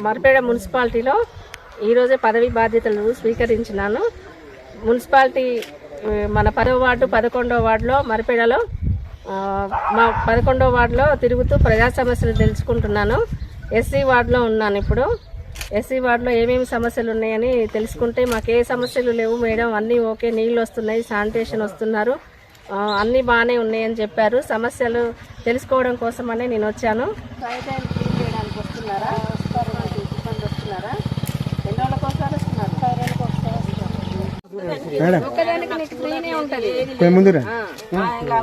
మర్పేడ మున్సిపాలిటీలో ఈరోజే పదవి బాధ్యతలు స్వీకరించినాను. మున్సిపాలిటీ మన 10వ వార్డు 11వ వార్డులో మర్పేడలో మా 11వ వార్డులో తిరుగుతూ ప్రజా సమస్యలు తెలుసుకుంటున్నాను. ఎస్సీ వార్డులో ఉన్నాను. ఇప్పుడు ఎస్సీ వార్డులో ఏమేమి సమస్యలు ఉన్నాయని తెలుసుకుంటే మాకు ఏ సమస్యలు లేవు మేడం, అన్నీ ఓకే, నీళ్ళు వస్తున్నాయి, శానిటేషన్ వస్తున్నారు, అన్నీ బాగానే ఉన్నాయని చెప్పారు. సమస్యలు తెలుసుకోవడం కోసమనే నేను వచ్చాను. సైతాన్ని క్లీన్ చేయడానికి వస్తున్నారా? సిబ్బంది వస్తున్నారా? ఎన్ని రోజులకు ఒకసారి వస్తున్నారు? ఒక్కదానికి నీకు ఫ్రీనే ఉంటుంది.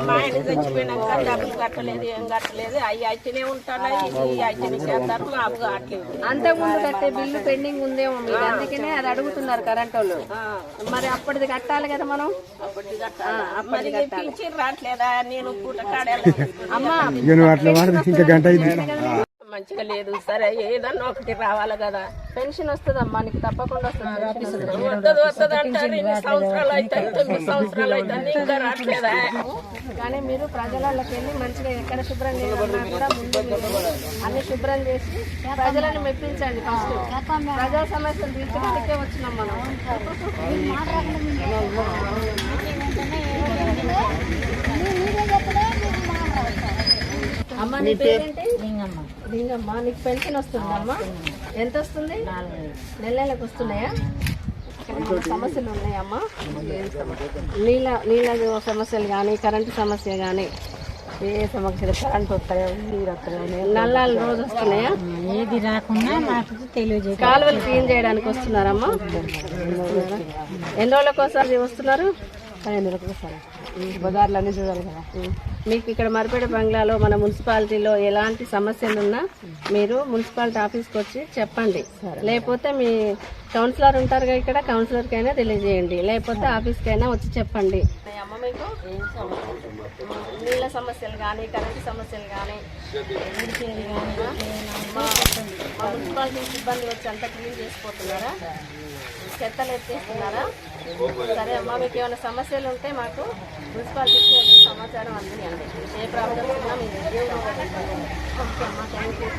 మా ఆయన చచ్చిపోయినాక డబ్బులు కట్టలేదు, ఏం కట్టలేదు, అవి అయితేనే ఉంటాయి, అయితేనే చేస్తారు, మాకు కావట్లేదు. అంతకుముందు కట్టే బిల్లు పెండింగ్ ఉందేమో మీరు, అందుకనే అది అడుగుతున్నారు కరెంట్ వాళ్ళు. మరి అప్పటిది కట్టాలి కదా మనం, అప్పటిది పింఛన్ రావట్లేదా? నేను పూట కాడాలి అమ్మా, మంచిగా లేదు. సరే ఏదన్నా ఒకటి రావాలి కదా. పెన్షన్ వస్తుందమ్మా నీకు, తప్పకుండా వస్తుంది. వస్తుంది అంటారు, 2 సంవత్సరాలు అవుతాయి, 9 సంవత్సరాలు అవుతాయి, ఇంకా రావట్లేదా? కానీ మీరు ప్రజలకి వెళ్ళి మంచిగా ఎక్కడ శుభ్రం చేయాలన్నా కూడా ముందు అన్ని శుభ్రం చేసి ప్రజలను మెప్పించండి. ఫస్ట్ ప్రజా సమస్యలు తీర్చడానికే వచ్చినాం మనం. అమ్మ నీ పేరేంటి? లింగమ్మ. నీకు పెన్షన్ వస్తుందమ్మా? ఎంత వస్తుంది? 4 నెలలకు వస్తున్నాయా? సమస్యలు ఉన్నాయమ్మా? నీళ్ళ సమస్యలు కానీ, కరెంటు సమస్య కానీ, ఏ సమస్యలు, కరెంట్ వస్తాయో, నీరు వస్తాయో, నల్లాలు రోజు వస్తున్నాయా? ఏది రాకుండా నాకు తెలియజేయ. కాలువలు క్లీన్ చేయడానికి వస్తున్నారమ్మా? ఎన్ని రోజులకు ఒకసారి వస్తున్నారు? 5 నెలలకు ఒకసారి. బజార్లన్నీ చూడాలి కదా. మీకు ఇక్కడ మర్పేడ బంగ్లాలో మన మున్సిపాలిటీలో ఎలాంటి సమస్యలున్నా మీరు మున్సిపాలిటీ ఆఫీస్కి వచ్చి చెప్పండి. లేకపోతే మీ కౌన్సిలర్ ఉంటారుగా ఇక్కడ, కౌన్సిలర్కి అయినా తెలియజేయండి, లేకపోతే ఆఫీస్కి అయినా వచ్చి చెప్పండి. అమ్మ మీకు నీళ్ళ సమస్యలు కానీ, కరెంటు సమస్యలు కానీ, మా మున్సిపాలిటీ సిబ్బంది వచ్చి అంతా క్లీన్ చేసిపోతున్నారా? చెత్తలు ఎత్తేస్తున్నారా? సరే అమ్మా, మీకు ఏమైనా సమస్యలు ఉంటే మాకు మున్సిపాలిటీకి వచ్చి సమాచారం అందించండి. ఏ ప్రాబ్లమ్స్ ఉన్నా మీరు ఓకే అమ్మా, థ్యాంక్ యూ.